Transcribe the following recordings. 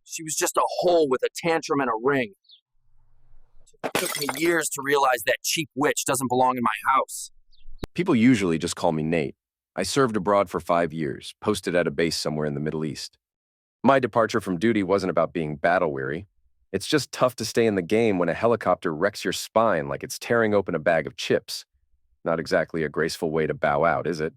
She was just a hole with a tantrum and a ring. It took me years to realize that cheap witch doesn't belong in my house. People usually just call me Nate. I served abroad for 5 years, posted at a base somewhere in the Middle East. My departure from duty wasn't about being battle-weary. It's just tough to stay in the game when a helicopter wrecks your spine like it's tearing open a bag of chips. Not exactly a graceful way to bow out, is it?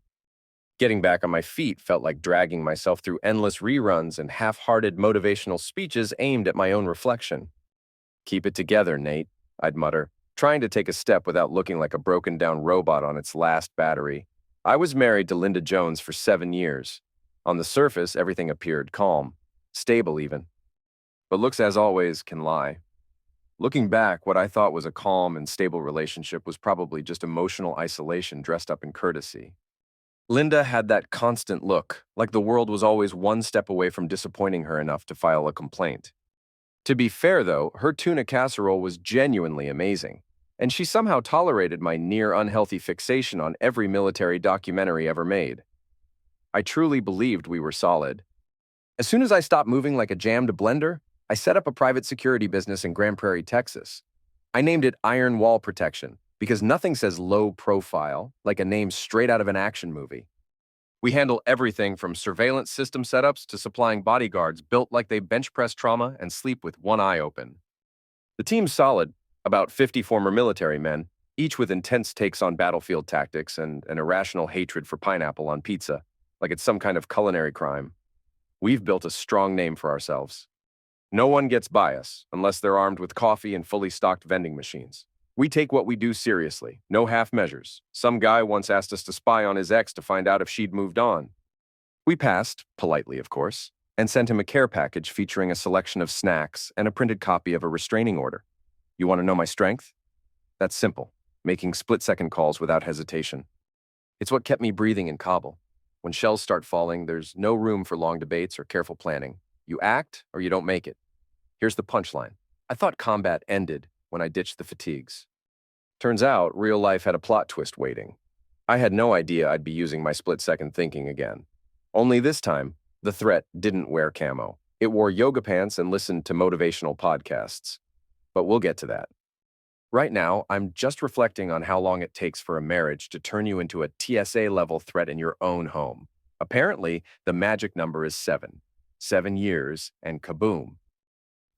Getting back on my feet felt like dragging myself through endless reruns and half-hearted motivational speeches aimed at my own reflection. "Keep it together, Nate," I'd mutter, trying to take a step without looking like a broken-down robot on its last battery. I was married to Linda Jones for 7 years. On the surface, everything appeared calm, stable even. But looks, as always, can lie. Looking back, what I thought was a calm and stable relationship was probably just emotional isolation dressed up in courtesy. Linda had that constant look, like the world was always one step away from disappointing her enough to file a complaint. To be fair, though, her tuna casserole was genuinely amazing, and she somehow tolerated my near-unhealthy fixation on every military documentary ever made. I truly believed we were solid. As soon as I stopped moving like a jammed blender, I set up a private security business in Grand Prairie, Texas. I named it Iron Wall Protection because nothing says low profile like a name straight out of an action movie. We handle everything from surveillance system setups to supplying bodyguards built like they bench press trauma and sleep with one eye open. The team's solid, about 50 former military men, each with intense takes on battlefield tactics and an irrational hatred for pineapple on pizza, like it's some kind of culinary crime. We've built a strong name for ourselves. No one gets by us unless they're armed with coffee and fully stocked vending machines. We take what we do seriously, no half measures. Some guy once asked us to spy on his ex to find out if she'd moved on. We passed, politely of course, and sent him a care package featuring a selection of snacks and a printed copy of a restraining order. You want to know my strength? That's simple, making split-second calls without hesitation. It's what kept me breathing in Kabul. When shells start falling, there's no room for long debates or careful planning. You act or you don't make it. Here's the punchline. I thought combat ended when I ditched the fatigues. Turns out, real life had a plot twist waiting. I had no idea I'd be using my split-second thinking again. Only this time, the threat didn't wear camo. It wore yoga pants and listened to motivational podcasts. But we'll get to that. Right now, I'm just reflecting on how long it takes for a marriage to turn you into a TSA-level threat in your own home. Apparently, the magic number is 7. 7 years, and kaboom.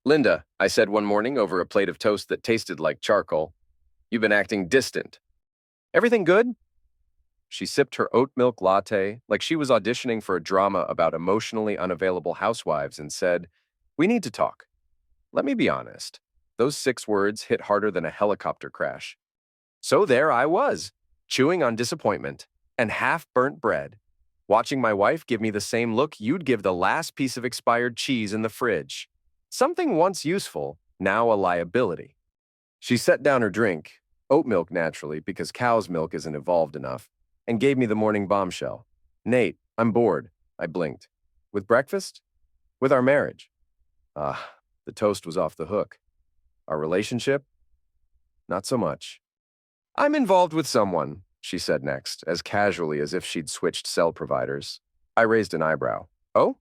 "Linda," I said one morning over a plate of toast that tasted like charcoal, "you've been acting distant. Everything good?" She sipped her oat milk latte like she was auditioning for a drama about emotionally unavailable housewives and said, "We need to talk." Let me be honest. Those 6 words hit harder than a helicopter crash. So there I was, chewing on disappointment and half-burnt bread, watching my wife give me the same look you'd give the last piece of expired cheese in the fridge. Something once useful, now a liability. She set down her drink, oat milk naturally because cow's milk isn't evolved enough, and gave me the morning bombshell. "Nate, I'm bored," I blinked. "With breakfast?" "With our marriage." The toast was off the hook. Our relationship? Not so much. "I'm involved with someone," she said next, as casually as if she'd switched cell providers. I raised an eyebrow. "Oh?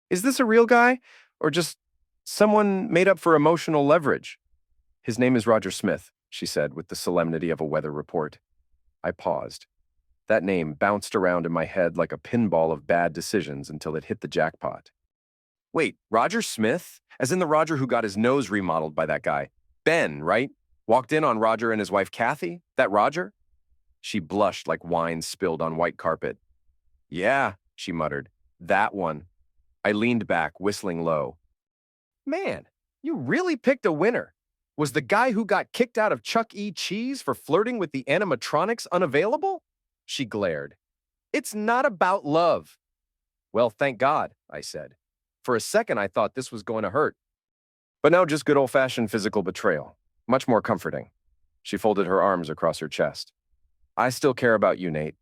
Is this a real guy, or just someone made up for emotional leverage?" "His name is Roger Smith," she said with the solemnity of a weather report. I paused. That name bounced around in my head like a pinball of bad decisions until it hit the jackpot. "Wait, Roger Smith? As in the Roger who got his nose remodeled by that guy. Ben, right? Walked in on Roger and his wife Kathy? That Roger?" She blushed like wine spilled on white carpet. "Yeah," she muttered. "That one." I leaned back, whistling low. "Man, you really picked a winner. Was the guy who got kicked out of Chuck E. Cheese for flirting with the animatronics unavailable?" She glared. "It's not about love." "Well, thank God," I said. For a second, I thought this was going to hurt. But no, just good old-fashioned physical betrayal. Much more comforting. She folded her arms across her chest. "I still care about you, Nate.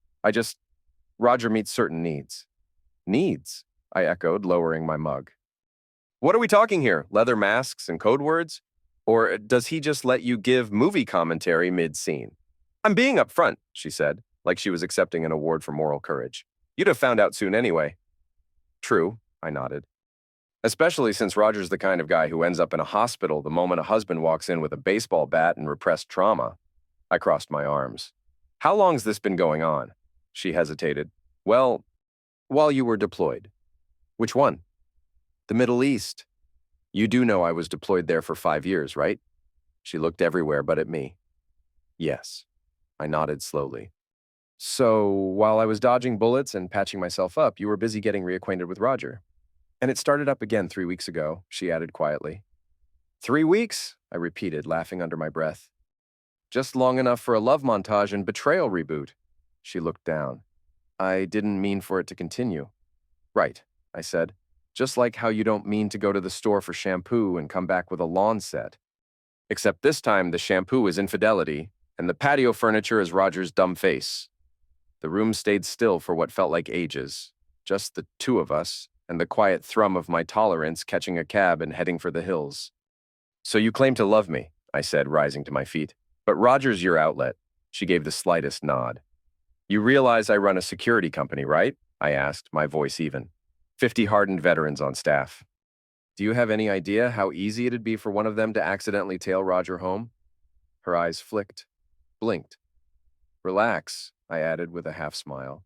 Roger meets certain needs." "Needs?" I echoed, lowering my mug. "What are we talking here? Leather masks and code words? Or does he just let you give movie commentary mid-scene?" "I'm being upfront," she said, like she was accepting an award for moral courage. "You'd have found out soon anyway." "True," I nodded. Especially since Roger's the kind of guy who ends up in a hospital the moment a husband walks in with a baseball bat and repressed trauma. I crossed my arms. How long's this been going on? She hesitated. Well, while you were deployed. Which one? The Middle East. You do know I was deployed there for 5 years, right? She looked everywhere but at me. Yes. I nodded slowly. So, while I was dodging bullets and patching myself up, you were busy getting reacquainted with Roger. And it started up again 3 weeks ago, she added quietly. 3 weeks? I repeated, laughing under my breath. Just long enough for a love montage and betrayal reboot. She looked down. I didn't mean for it to continue. Right, I said. Just like how you don't mean to go to the store for shampoo and come back with a lawn set. Except this time the shampoo is infidelity, and the patio furniture is Roger's dumb face. The room stayed still for what felt like ages. Just the two of us, and the quiet thrum of my tolerance catching a cab and heading for the hills. So you claim to love me, I said, rising to my feet. But Roger's your outlet. She gave the slightest nod. You realize I run a security company, right? I asked, my voice even. 50 hardened veterans on staff. Do you have any idea how easy it'd be for one of them to accidentally tail Roger home? Her eyes flicked, blinked. Relax, I added with a half smile.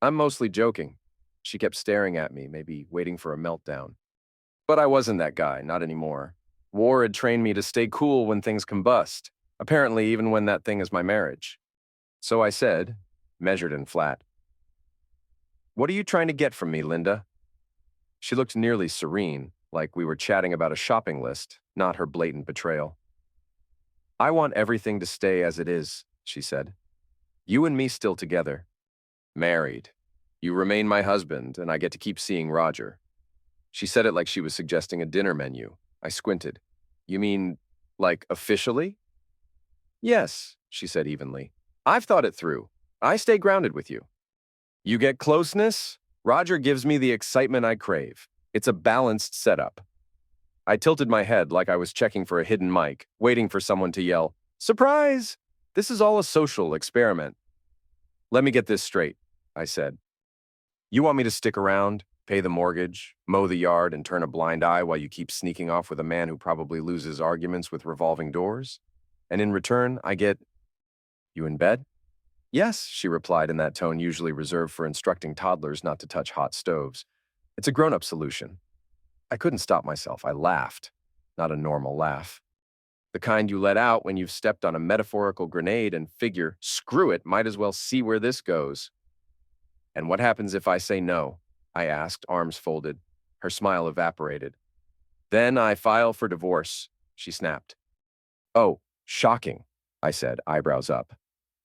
I'm mostly joking. She kept staring at me, maybe waiting for a meltdown. But I wasn't that guy, not anymore. War had trained me to stay cool when things combust, apparently even when that thing is my marriage. So I said, measured and flat, "What are you trying to get from me, Linda?" She looked nearly serene, like we were chatting about a shopping list, not her blatant betrayal. I want everything to stay as it is, she said. You and me still together. Married. You remain my husband, and I get to keep seeing Roger. She said it like she was suggesting a dinner menu. I squinted. You mean, like, officially? Yes, she said evenly. I've thought it through. I stay grounded with you. You get closeness? Roger gives me the excitement I crave. It's a balanced setup. I tilted my head like I was checking for a hidden mic, waiting for someone to yell, "Surprise! This is all a social experiment." Let me get this straight, I said. You want me to stick around, pay the mortgage, mow the yard, and turn a blind eye while you keep sneaking off with a man who probably loses arguments with revolving doors? And in return, I get, you in bed? Yes, she replied in that tone usually reserved for instructing toddlers not to touch hot stoves. It's a grown-up solution. I couldn't stop myself. I laughed. Not a normal laugh. The kind you let out when you've stepped on a metaphorical grenade and figure, screw it, might as well see where this goes. And what happens if I say no? I asked, arms folded. Her smile evaporated. Then I file for divorce, she snapped. Oh, shocking, I said, eyebrows up.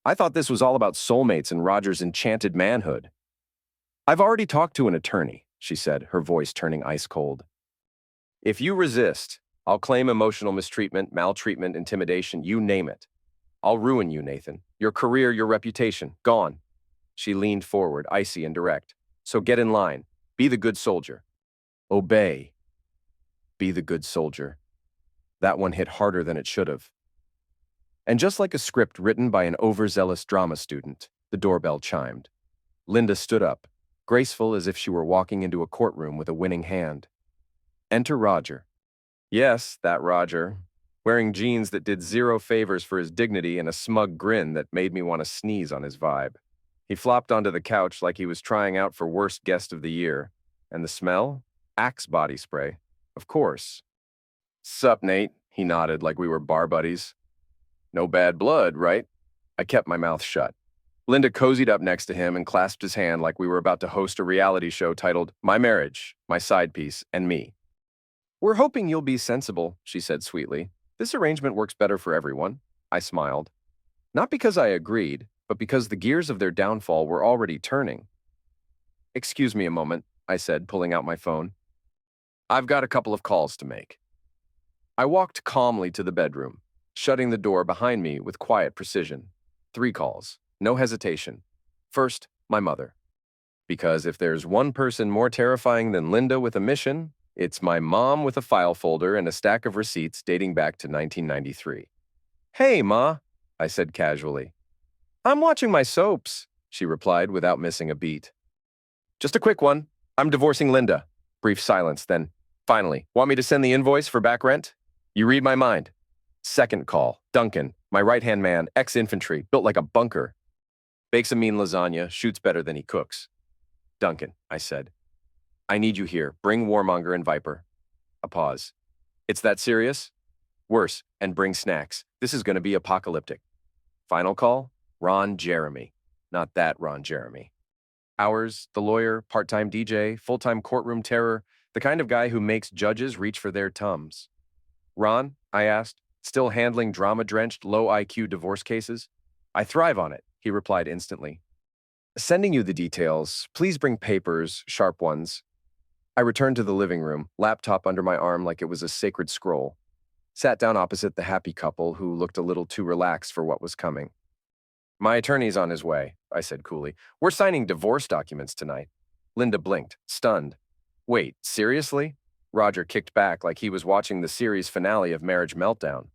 I thought this was all about soulmates and Roger's enchanted manhood. I've already talked to an attorney, she said, her voice turning ice cold. If you resist, I'll claim emotional mistreatment, maltreatment, intimidation, you name it. I'll ruin you, Nathan. Your career, your reputation, gone. She leaned forward, icy and direct. So get in line. Be the good soldier. Obey. Be the good soldier. That one hit harder than it should have. And just like a script written by an overzealous drama student, the doorbell chimed. Linda stood up, graceful as if she were walking into a courtroom with a winning hand. Enter Roger. Yes, that Roger, wearing jeans that did zero favors for his dignity and a smug grin that made me want to sneeze on his vibe. He flopped onto the couch like he was trying out for worst guest of the year. And the smell? Axe body spray. Of course. Sup, Nate? He nodded like we were bar buddies. No bad blood, right? I kept my mouth shut. Linda cozied up next to him and clasped his hand like we were about to host a reality show titled My Marriage, My Side Piece, and Me. We're hoping you'll be sensible, she said sweetly. This arrangement works better for everyone. I smiled. Not because I agreed, but because the gears of their downfall were already turning. Excuse me a moment, I said, pulling out my phone. I've got a couple of calls to make. I walked calmly to the bedroom, shutting the door behind me with quiet precision. 3 calls, no hesitation. First, my mother. Because if there's one person more terrifying than Linda with a mission, it's my mom with a file folder and a stack of receipts dating back to 1993. Hey, Ma, I said casually. I'm watching my soaps, she replied without missing a beat. Just a quick one. I'm divorcing Linda. Brief silence, then, finally, want me to send the invoice for back rent? You read my mind. Second call, Duncan, my right-hand man, ex-infantry, built like a bunker. Bakes a mean lasagna, shoots better than he cooks. Duncan, I said. I need you here. Bring Warmonger and Viper. A pause. It's that serious? Worse, and bring snacks. This is going to be apocalyptic. Final call, Ron Jeremy. Not that Ron Jeremy. Hours, the lawyer, part-time DJ, full-time courtroom terror, the kind of guy who makes judges reach for their tums. Ron, I asked, still handling drama-drenched, low-IQ divorce cases? I thrive on it, he replied instantly. Sending you the details. Please bring papers, sharp ones. I returned to the living room, laptop under my arm like it was a sacred scroll. Sat down opposite the happy couple who looked a little too relaxed for what was coming. My attorney's on his way, I said coolly. We're signing divorce documents tonight. Linda blinked, stunned. Wait, seriously? Roger kicked back like he was watching the series finale of Marriage Meltdown.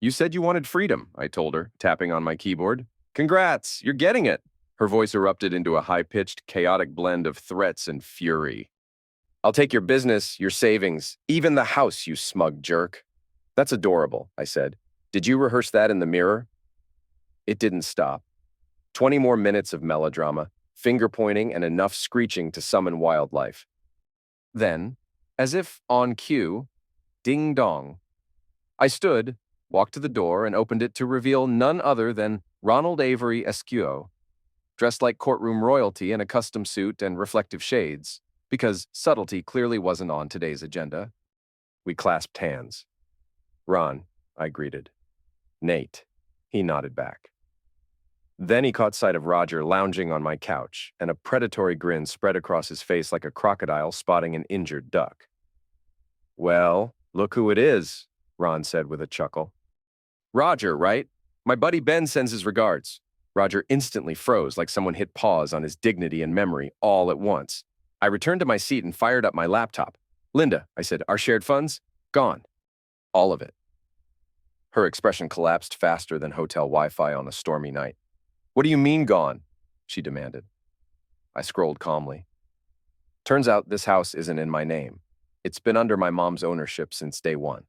You said you wanted freedom, I told her, tapping on my keyboard. Congrats, you're getting it. Her voice erupted into a high-pitched, chaotic blend of threats and fury. I'll take your business, your savings, even the house, you smug jerk. That's adorable, I said. Did you rehearse that in the mirror? It didn't stop. 20 more minutes of melodrama, finger-pointing, and enough screeching to summon wildlife. Then, as if on cue, ding-dong. I stood, walked to the door, and opened it to reveal none other than Ronald Avery Esquio, dressed like courtroom royalty in a custom suit and reflective shades, because subtlety clearly wasn't on today's agenda. We clasped hands. Ron, I greeted. Nate, he nodded back. Then he caught sight of Roger lounging on my couch, and a predatory grin spread across his face like a crocodile spotting an injured duck. Well, look who it is, Ron said with a chuckle. Roger, right? My buddy Ben sends his regards. Roger instantly froze like someone hit pause on his dignity and memory all at once. I returned to my seat and fired up my laptop. Linda, I said, our shared funds? Gone. All of it. Her expression collapsed faster than hotel Wi-Fi on a stormy night. What do you mean gone? She demanded. I scrolled calmly. Turns out this house isn't in my name. It's been under my mom's ownership since day one.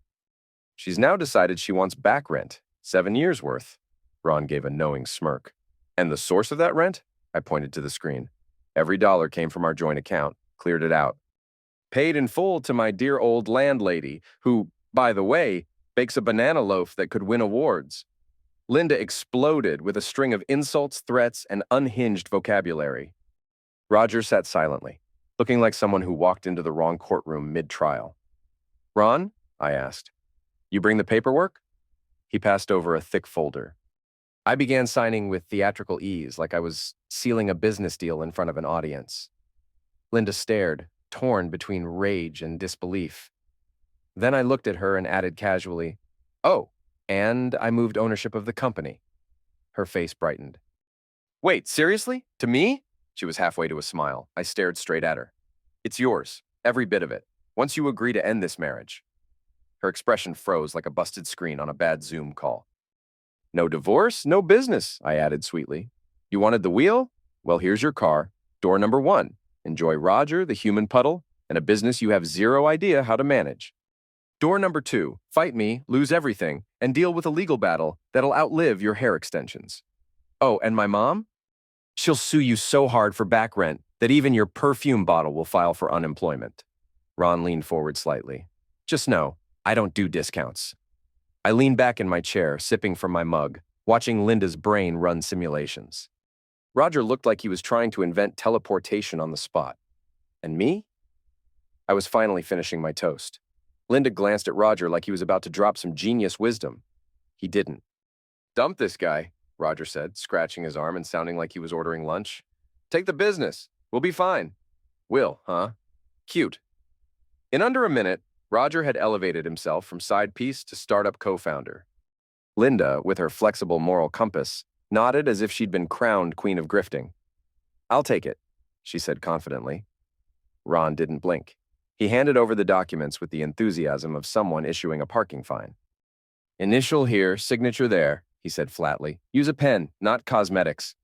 She's now decided she wants back rent, 7 years worth. Ron gave a knowing smirk. And the source of that rent? I pointed to the screen. Every dollar came from our joint account, cleared it out. Paid in full to my dear old landlady, who, by the way, bakes a banana loaf that could win awards. Linda exploded with a string of insults, threats, and unhinged vocabulary. Roger sat silently, looking like someone who walked into the wrong courtroom mid-trial. Ron? I asked. You bring the paperwork? He passed over a thick folder. I began signing with theatrical ease, like I was sealing a business deal in front of an audience. Linda stared, torn between rage and disbelief. Then I looked at her and added casually, Oh, and I moved ownership of the company. Her face brightened. Wait, seriously? To me? She was halfway to a smile. I stared straight at her. It's yours, every bit of it, once you agree to end this marriage. Her expression froze like a busted screen on a bad Zoom call. No divorce, no business, I added sweetly. You wanted the wheel? Well, here's your car. Door number 1. Enjoy Roger, the human puddle, and a business you have zero idea how to manage. Door number 2. Fight me, lose everything, and deal with a legal battle that'll outlive your hair extensions. Oh, and my mom? She'll sue you so hard for back rent that even your perfume bottle will file for unemployment. Ron leaned forward slightly. Just know, I don't do discounts. I leaned back in my chair, sipping from my mug, watching Linda's brain run simulations. Roger looked like he was trying to invent teleportation on the spot. And me? I was finally finishing my toast. Linda glanced at Roger like he was about to drop some genius wisdom. He didn't. Dump this guy, Roger said, scratching his arm and sounding like he was ordering lunch. Take the business. We'll be fine. Will, huh? Cute. In under a minute, Roger had elevated himself from side piece to startup co-founder. Linda, with her flexible moral compass, nodded as if she'd been crowned queen of grifting. I'll take it, she said confidently. Ron didn't blink. He handed over the documents with the enthusiasm of someone issuing a parking fine. Initial here, signature there, he said flatly. Use a pen, not cosmetics.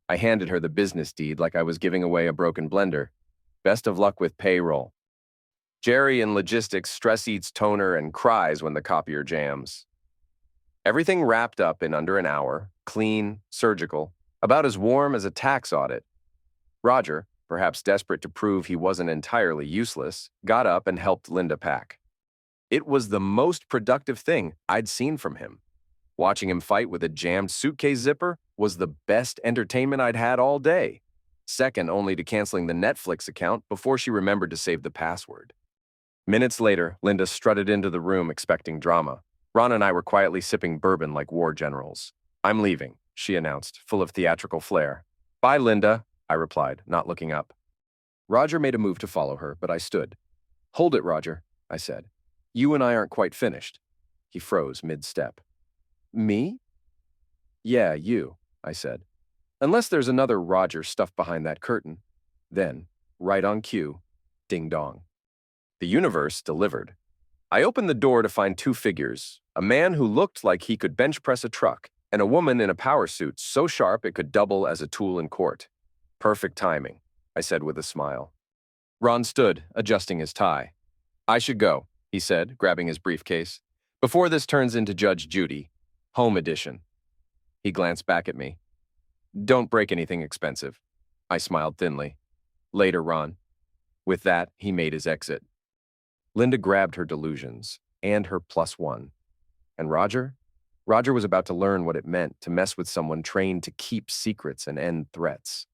I handed her the business deed like I was giving away a broken blender. Best of luck with payroll. Jerry in logistics stress eats toner and cries when the copier jams. Everything wrapped up in under an hour, clean, surgical, about as warm as a tax audit. Roger, perhaps desperate to prove he wasn't entirely useless, got up and helped Linda pack. It was the most productive thing I'd seen from him. Watching him fight with a jammed suitcase zipper was the best entertainment I'd had all day, second only to canceling the Netflix account before she remembered to save the password. Minutes later, Linda strutted into the room expecting drama. Ron and I were quietly sipping bourbon like war generals. "I'm leaving," she announced, full of theatrical flair. "Bye, Linda," I replied, not looking up. Roger made a move to follow her, but I stood. "Hold it, Roger," I said. "You and I aren't quite finished." He froze mid-step. "Me?" "Yeah, you," I said. "Unless there's another Roger stuffed behind that curtain." Then, right on cue, ding-dong. The universe delivered. I opened the door to find two figures, a man who looked like he could bench press a truck, and a woman in a power suit so sharp it could double as a tool in court. "Perfect timing," I said with a smile. Ron stood, adjusting his tie. "I should go," he said, grabbing his briefcase, "before this turns into Judge Judy, home edition." He glanced back at me. "Don't break anything expensive." I smiled thinly. "Later, Ron." With that, he made his exit. Linda grabbed her delusions, and her +1. And Roger? Roger was about to learn what it meant to mess with someone trained to keep secrets and end threats.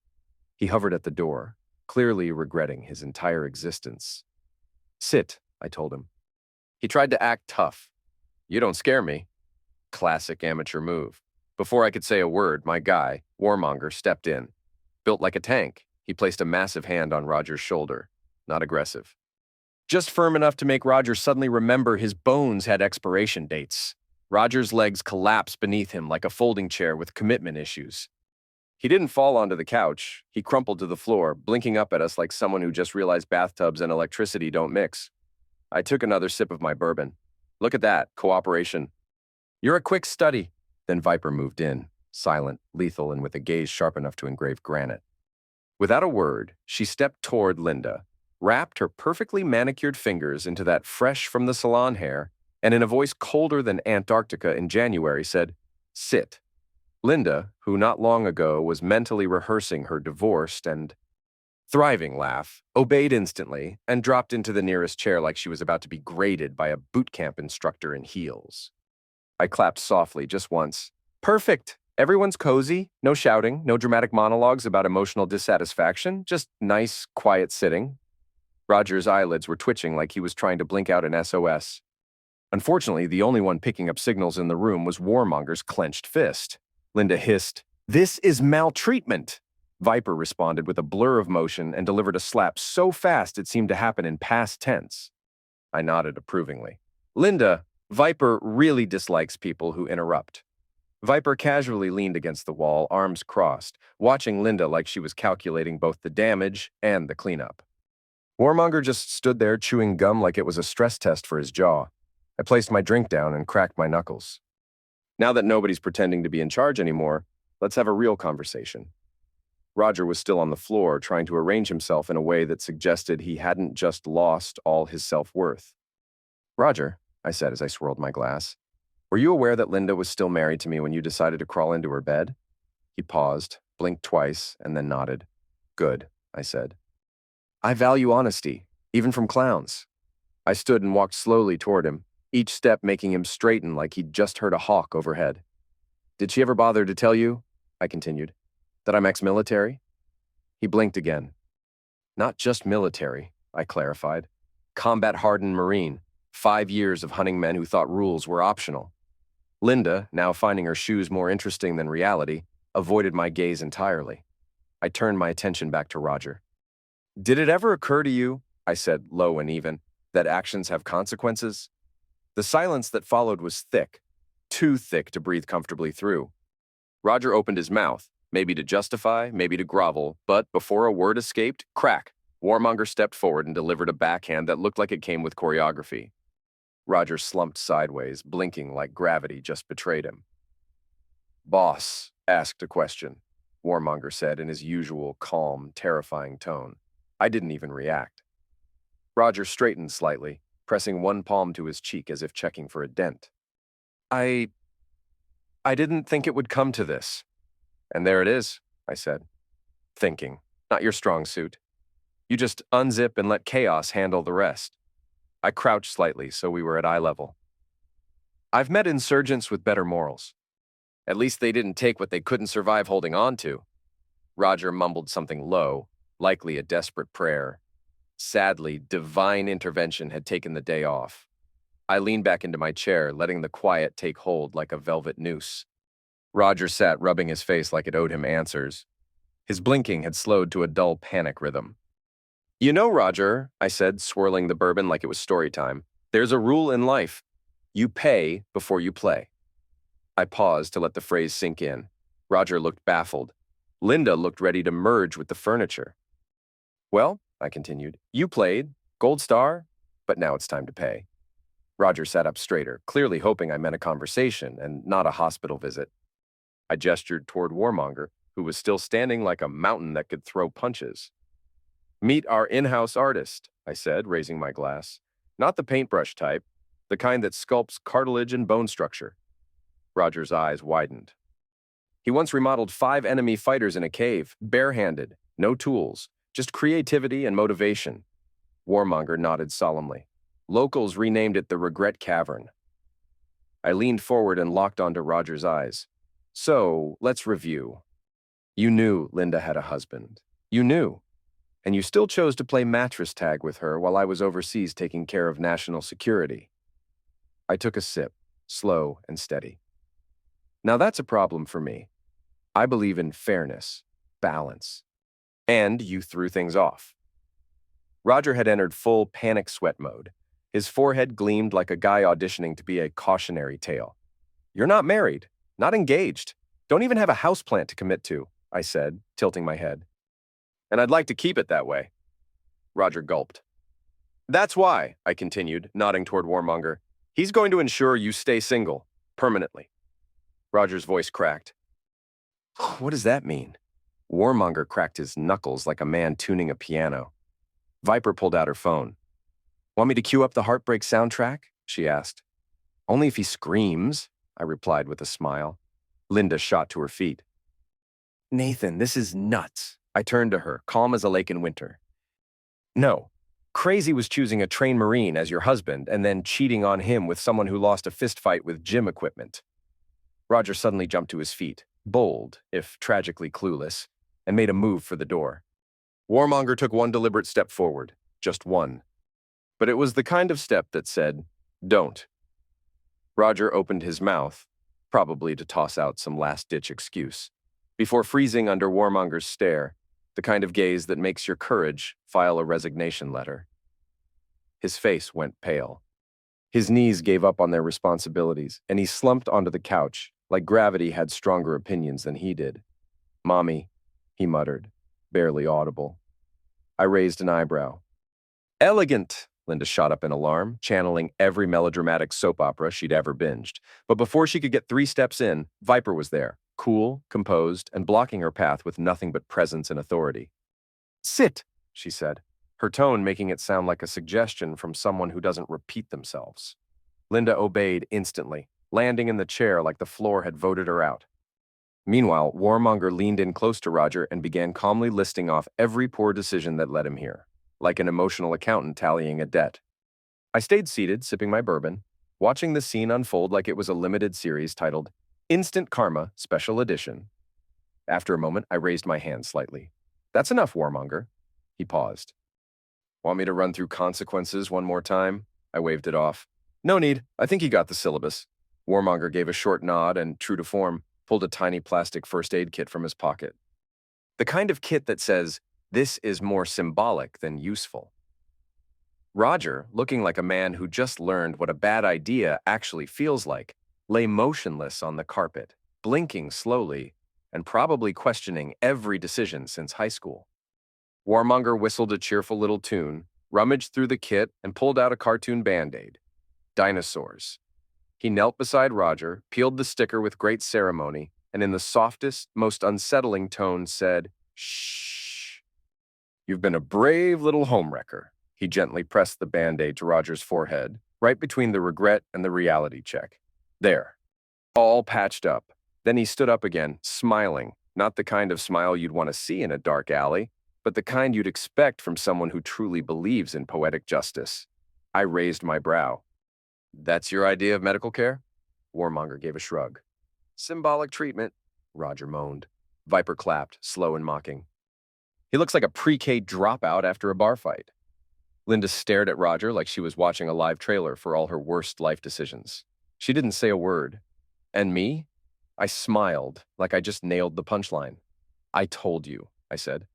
He hovered at the door, clearly regretting his entire existence. "Sit," I told him. He tried to act tough. "You don't scare me." Classic amateur move. Before I could say a word, my guy, Warmonger, stepped in. Built like a tank, he placed a massive hand on Roger's shoulder. Not aggressive. Just firm enough to make Roger suddenly remember his bones had expiration dates. Roger's legs collapsed beneath him like a folding chair with commitment issues. He didn't fall onto the couch. He crumpled to the floor, blinking up at us like someone who just realized bathtubs and electricity don't mix. I took another sip of my bourbon. "Look at that, cooperation." "You're a quick study." Then Viper moved in, silent, lethal, and with a gaze sharp enough to engrave granite. Without a word, she stepped toward Linda, wrapped her perfectly manicured fingers into that fresh from the salon hair, and in a voice colder than Antarctica in January said, "Sit." Linda, who not long ago was mentally rehearsing her divorced and thriving laugh, obeyed instantly and dropped into the nearest chair like she was about to be graded by a boot camp instructor in heels. I clapped softly just once. "Perfect! Everyone's cozy, no shouting, no dramatic monologues about emotional dissatisfaction, just nice, quiet sitting." Roger's eyelids were twitching like he was trying to blink out an SOS. Unfortunately, the only one picking up signals in the room was Warmonger's clenched fist. Linda hissed, "This is maltreatment!" Viper responded with a blur of motion and delivered a slap so fast it seemed to happen in past tense. I nodded approvingly. "Linda, Viper really dislikes people who interrupt." Viper casually leaned against the wall, arms crossed, watching Linda like she was calculating both the damage and the cleanup. Warmonger just stood there chewing gum like it was a stress test for his jaw. I placed my drink down and cracked my knuckles. Now that nobody's pretending to be in charge anymore, let's have a real conversation. Roger was still on the floor, trying to arrange himself in a way that suggested he hadn't just lost all his self-worth. "Roger," I said as I swirled my glass, "were you aware that Linda was still married to me when you decided to crawl into her bed?" He paused, blinked twice, and then nodded. "Good," I said. "I value honesty, even from clowns." I stood and walked slowly toward him, each step making him straighten like he'd just heard a hawk overhead. "Did she ever bother to tell you," I continued, "that I'm ex-military?" He blinked again. "Not just military," I clarified. "Combat-hardened Marine, 5 years of hunting men who thought rules were optional." Linda, now finding her shoes more interesting than reality, avoided my gaze entirely. I turned my attention back to Roger. "Did it ever occur to you," I said, low and even, "that actions have consequences?" The silence that followed was thick, too thick to breathe comfortably through. Roger opened his mouth, maybe to justify, maybe to grovel, but before a word escaped, crack, Warmonger stepped forward and delivered a backhand that looked like it came with choreography. Roger slumped sideways, blinking like gravity just betrayed him. "Boss asked a question," Warmonger said in his usual calm, terrifying tone. I didn't even react. Roger straightened slightly, pressing one palm to his cheek as if checking for a dent. I didn't think it would come to this. And there it is, I said. Thinking, not your strong suit. You just unzip and let chaos handle the rest. I crouched slightly so we were at eye level. I've met insurgents with better morals. At least they didn't take what they couldn't survive holding on to. Roger mumbled something low, likely a desperate prayer. Sadly, divine intervention had taken the day off. I leaned back into my chair, letting the quiet take hold like a velvet noose. Roger sat rubbing his face like it owed him answers. His blinking had slowed to a dull panic rhythm. You know, Roger, I said, swirling the bourbon like it was story time, there's a rule in life. You pay before you play. I paused to let the phrase sink in. Roger looked baffled. Linda looked ready to merge with the furniture. Well, I continued, you played, gold star, but now it's time to pay. Roger sat up straighter, clearly hoping I meant a conversation and not a hospital visit. I gestured toward Warmonger, who was still standing like a mountain that could throw punches. Meet our in-house artist, I said, raising my glass. Not the paintbrush type, the kind that sculpts cartilage and bone structure. Roger's eyes widened. He once remodeled 5 enemy fighters in a cave, barehanded, no tools, just creativity and motivation. Warmonger nodded solemnly. Locals renamed it the Regret Cavern. I leaned forward and locked onto Roger's eyes. So, let's review. You knew Linda had a husband. You knew. And you still chose to play mattress tag with her while I was overseas taking care of national security. I took a sip, slow and steady. Now that's a problem for me. I believe in fairness, balance. And you threw things off. Roger had entered full panic sweat mode. His forehead gleamed like a guy auditioning to be a cautionary tale. You're not married, not engaged, don't even have a houseplant to commit to, I said, tilting my head. And I'd like to keep it that way. Roger gulped. That's why, I continued, nodding toward Warmonger, he's going to ensure you stay single, permanently. Roger's voice cracked. What does that mean? Warmonger cracked his knuckles like a man tuning a piano. Viper pulled out her phone. Want me to cue up the Heartbreak soundtrack? She asked. Only if he screams, I replied with a smile. Linda shot to her feet. Nathan, this is nuts. I turned to her, calm as a lake in winter. No, crazy was choosing a trained Marine as your husband and then cheating on him with someone who lost a fistfight with gym equipment. Roger suddenly jumped to his feet, bold, if tragically clueless, and made a move for the door. Warmonger took one deliberate step forward, just one. But it was the kind of step that said, don't. Roger opened his mouth, probably to toss out some last-ditch excuse, before freezing under Warmonger's stare, the kind of gaze that makes your courage file a resignation letter. His face went pale. His knees gave up on their responsibilities, and he slumped onto the couch, like gravity had stronger opinions than he did. Mommy, he muttered, barely audible. I raised an eyebrow. Elegant, Linda shot up in alarm, channeling every melodramatic soap opera she'd ever binged. But before she could get 3 steps in, Viper was there, cool, composed, and blocking her path with nothing but presence and authority. Sit, she said, her tone making it sound like a suggestion from someone who doesn't repeat themselves. Linda obeyed instantly, landing in the chair like the floor had voted her out. Meanwhile, Warmonger leaned in close to Roger and began calmly listing off every poor decision that led him here, like an emotional accountant tallying a debt. I stayed seated, sipping my bourbon, watching the scene unfold like it was a limited series titled Instant Karma Special Edition. After a moment, I raised my hand slightly. That's enough, Warmonger. He paused. Want me to run through consequences one more time? I waved it off. No need. I think you got the syllabus. Warmonger gave a short nod and, true to form, pulled a tiny plastic first aid kit from his pocket. The kind of kit that says, this is more symbolic than useful. Roger, looking like a man who just learned what a bad idea actually feels like, lay motionless on the carpet, blinking slowly, and probably questioning every decision since high school. Warmonger whistled a cheerful little tune, rummaged through the kit, and pulled out a cartoon Band-Aid. Dinosaurs. He knelt beside Roger, peeled the sticker with great ceremony, and in the softest, most unsettling tone said, Shh. You've been a brave little homewrecker. He gently pressed the Band-Aid to Roger's forehead, right between the regret and the reality check. There. All patched up. Then he stood up again, smiling, not the kind of smile you'd want to see in a dark alley, but the kind you'd expect from someone who truly believes in poetic justice. I raised my brow. That's your idea of medical care? Warmonger gave a shrug. Symbolic treatment, Roger moaned. Viper clapped, slow and mocking. He looks like a pre-K dropout after a bar fight. Linda stared at Roger like she was watching a live trailer for all her worst life decisions. She didn't say a word. And me? I smiled, like I just nailed the punchline. I told you, I said.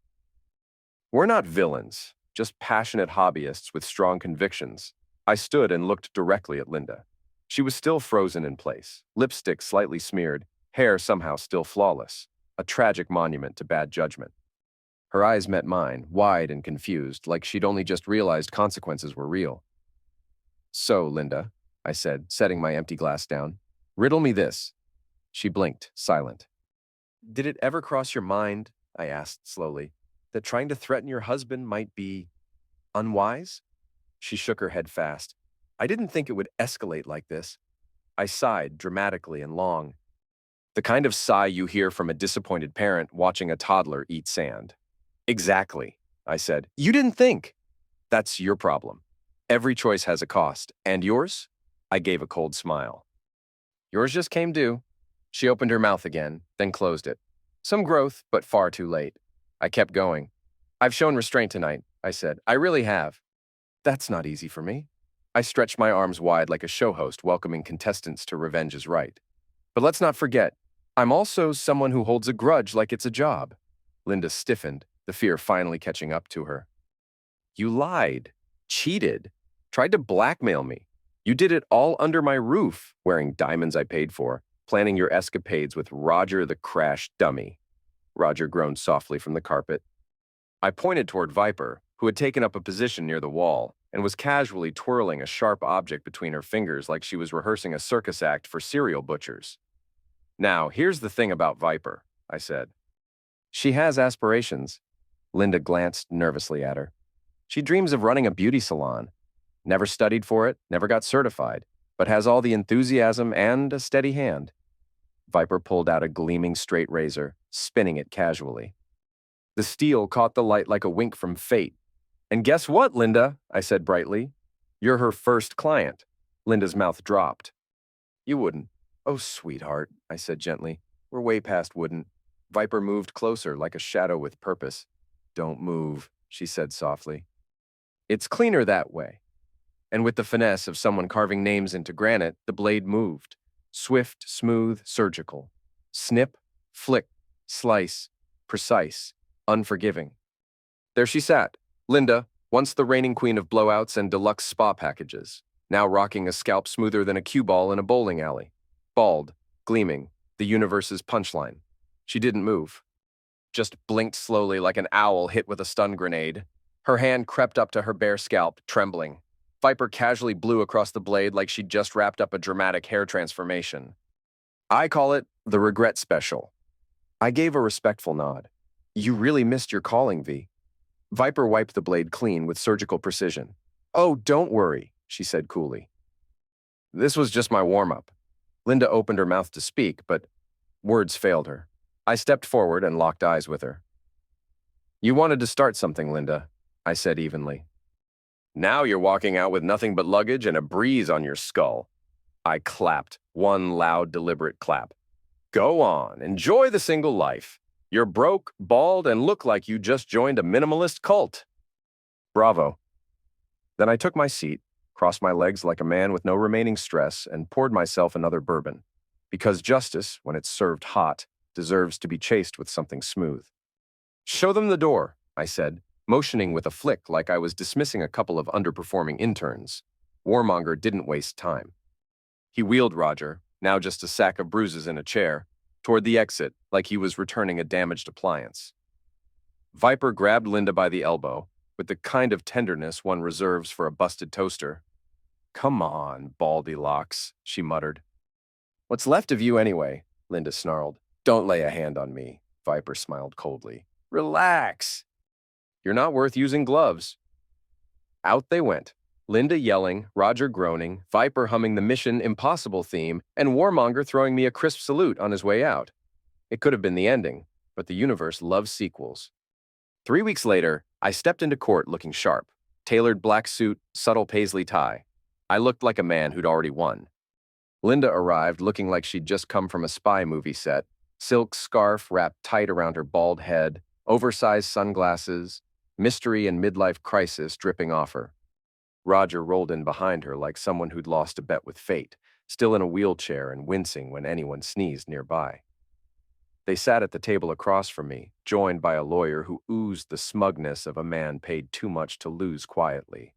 We're not villains, just passionate hobbyists with strong convictions. I stood and looked directly at Linda. She was still frozen in place, lipstick slightly smeared, hair somehow still flawless, a tragic monument to bad judgment. Her eyes met mine, wide and confused, like she'd only just realized consequences were real. So, Linda, I said, setting my empty glass down, riddle me this. She blinked, silent. Did it ever cross your mind, I asked slowly, that trying to threaten your husband might be unwise? She shook her head fast. I didn't think it would escalate like this. I sighed dramatically and long. The kind of sigh you hear from a disappointed parent watching a toddler eat sand. Exactly, I said. You didn't think. That's your problem. Every choice has a cost. And yours? I gave a cold smile. Yours just came due. She opened her mouth again, then closed it. Some growth, but far too late. I kept going. I've shown restraint tonight, I said. I really have. That's not easy for me. I stretched my arms wide like a show host welcoming contestants to revenge is right. But let's not forget, I'm also someone who holds a grudge like it's a job. Linda stiffened, the fear finally catching up to her. You lied, cheated, tried to blackmail me. You did it all under my roof, wearing diamonds I paid for, planning your escapades with Roger the crash dummy. Roger groaned softly from the carpet. I pointed toward Viper, who had taken up a position near the wall and was casually twirling a sharp object between her fingers like she was rehearsing a circus act for cereal butchers. Now, here's the thing about Viper, I said. She has aspirations. Linda glanced nervously at her. She dreams of running a beauty salon. Never studied for it, never got certified, but has all the enthusiasm and a steady hand. Viper pulled out a gleaming straight razor, spinning it casually. The steel caught the light like a wink from fate. And guess what, Linda? I said brightly. You're her first client. Linda's mouth dropped. You wouldn't. Oh, sweetheart, I said gently. We're way past wouldn't. Viper moved closer like a shadow with purpose. Don't move, she said softly. It's cleaner that way. And with the finesse of someone carving names into granite, the blade moved. Swift, smooth, surgical. Snip, flick, slice, precise, unforgiving. There she sat, Linda, once the reigning queen of blowouts and deluxe spa packages, now rocking a scalp smoother than a cue ball in a bowling alley. Bald, gleaming, the universe's punchline. She didn't move. Just blinked slowly like an owl hit with a stun grenade. Her hand crept up to her bare scalp, trembling. Viper casually blew across the blade like she'd just wrapped up a dramatic hair transformation. I call it the regret special. I gave a respectful nod. You really missed your calling, V. Viper wiped the blade clean with surgical precision. Oh, don't worry, she said coolly. This was just my warm-up. Linda opened her mouth to speak, but words failed her. I stepped forward and locked eyes with her. You wanted to start something, Linda, I said evenly. Now you're walking out with nothing but luggage and a breeze on your skull. I clapped, one loud, deliberate clap. Go on, enjoy the single life. You're broke, bald, and look like you just joined a minimalist cult. Bravo. Then I took my seat, crossed my legs like a man with no remaining stress, and poured myself another bourbon. Because justice, when it's served hot, deserves to be chased with something smooth. Show them the door, I said, motioning with a flick like I was dismissing a couple of underperforming interns. Warmonger didn't waste time. He wheeled Roger, now just a sack of bruises in a chair, toward the exit like he was returning a damaged appliance. Viper grabbed Linda by the elbow, with the kind of tenderness one reserves for a busted toaster. Come on, baldy locks, she muttered. What's left of you anyway? Linda snarled. Don't lay a hand on me, Viper smiled coldly. Relax. You're not worth using gloves. Out they went. Linda yelling, Roger groaning, Viper humming the Mission Impossible theme, and Warmonger throwing me a crisp salute on his way out. It could have been the ending, but the universe loves sequels. 3 weeks later, I stepped into court looking sharp. Tailored black suit, subtle paisley tie. I looked like a man who'd already won. Linda arrived looking like she'd just come from a spy movie set. Silk scarf wrapped tight around her bald head, oversized sunglasses, mystery and midlife crisis dripping off her. Roger rolled in behind her like someone who'd lost a bet with fate, still in a wheelchair and wincing when anyone sneezed nearby. They sat at the table across from me, joined by a lawyer who oozed the smugness of a man paid too much to lose quietly.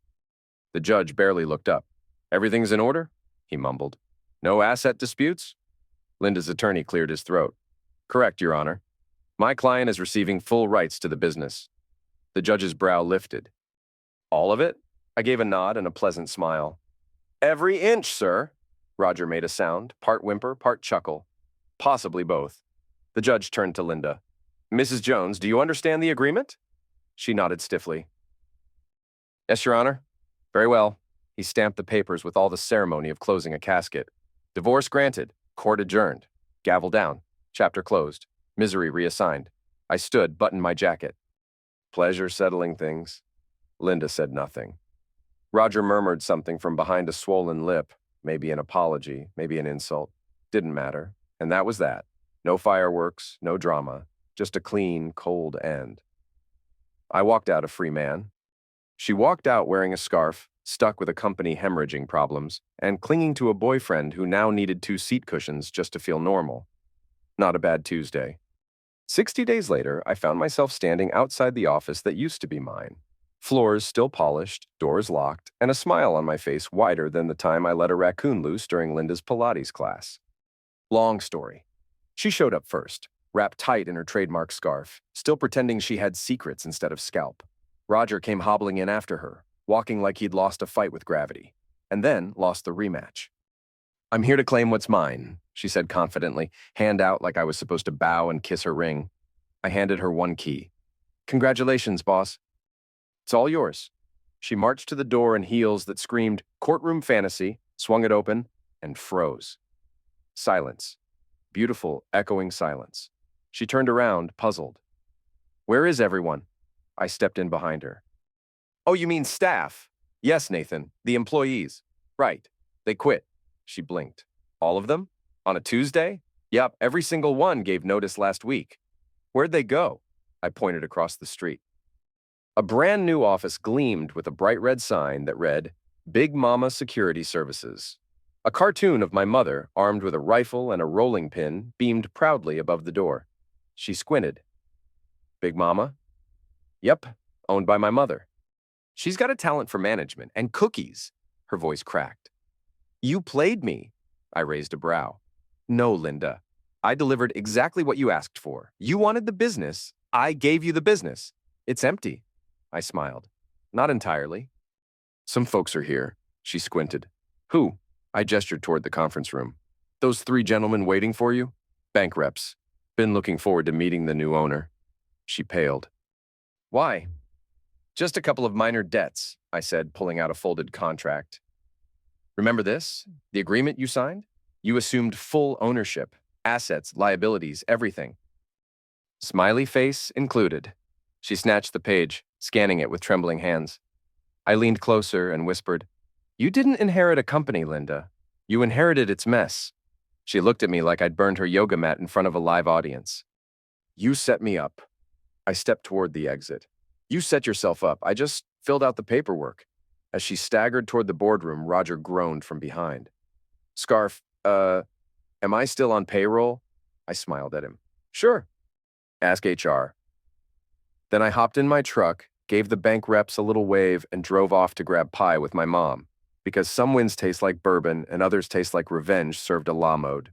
The judge barely looked up. "Everything's in order?" he mumbled. "No asset disputes?" Linda's attorney cleared his throat. "Correct, Your Honor. My client is receiving full rights to the business." The judge's brow lifted. "All of it?" I gave a nod and a pleasant smile. "Every inch, sir." Roger made a sound, part whimper, part chuckle. "Possibly both." The judge turned to Linda. "Mrs. Jones, do you understand the agreement?" She nodded stiffly. "Yes, Your Honor." "Very well." He stamped the papers with all the ceremony of closing a casket. "Divorce granted. Court adjourned. Gavel down. Chapter closed. Misery reassigned." I stood, buttoned my jacket. "Pleasure settling things." Linda said nothing. Roger murmured something from behind a swollen lip, maybe an apology, maybe an insult. Didn't matter. And that was that. No fireworks, no drama, just a clean, cold end. I walked out a free man. She walked out wearing a scarf, stuck with a company hemorrhaging problems, and clinging to a boyfriend who now needed 2 seat cushions just to feel normal. Not a bad Tuesday. 60 days later, I found myself standing outside the office that used to be mine. Floors still polished, doors locked, and a smile on my face wider than the time I let a raccoon loose during Linda's Pilates class. Long story. She showed up first, wrapped tight in her trademark scarf, still pretending she had secrets instead of scalp. Roger came hobbling in after her, walking like he'd lost a fight with gravity, and then lost the rematch. "I'm here to claim what's mine," she said confidently, hand out like I was supposed to bow and kiss her ring. I handed her one key. "Congratulations, boss." "It's all yours." She marched to the door in heels that screamed courtroom fantasy, swung it open, and froze. Silence. Beautiful, echoing silence. She turned around, puzzled. "Where is everyone?" I stepped in behind her. "Oh, you mean staff?" "Yes, Nathan, the employees." "Right. They quit." She blinked. "All of them? On a Tuesday?" "Yup, every single one gave notice last week." "Where'd they go?" I pointed across the street. A brand new office gleamed with a bright red sign that read, "Big Mama Security Services." A cartoon of my mother, armed with a rifle and a rolling pin, beamed proudly above the door. She squinted. "Big Mama?" "Yep, owned by my mother." "She's got a talent for management and cookies." Her voice cracked. "You played me." I raised a brow. "No, Linda. I delivered exactly what you asked for. You wanted the business. I gave you the business. It's empty." I smiled. "Not entirely." "Some folks are here." She squinted. "Who?" I gestured toward the conference room. "Those 3 gentlemen waiting for you? Bank reps. Been looking forward to meeting the new owner." She paled. "Why?" "Just a couple of minor debts," I said, pulling out a folded contract. "Remember this? The agreement you signed? You assumed full ownership, assets, liabilities, everything." Smiley face included. She snatched the page, scanning it with trembling hands. I leaned closer and whispered, "You didn't inherit a company, Linda. You inherited its mess." She looked at me like I'd burned her yoga mat in front of a live audience. "You set me up." I stepped toward the exit. "You set yourself up. I just filled out the paperwork." As she staggered toward the boardroom, Roger groaned from behind. "Scarf, am I still on payroll?" I smiled at him. "Sure. Ask HR." Then I hopped in my truck, gave the bank reps a little wave, and drove off to grab pie with my mom, because some wins taste like bourbon and others taste like revenge served a la mode.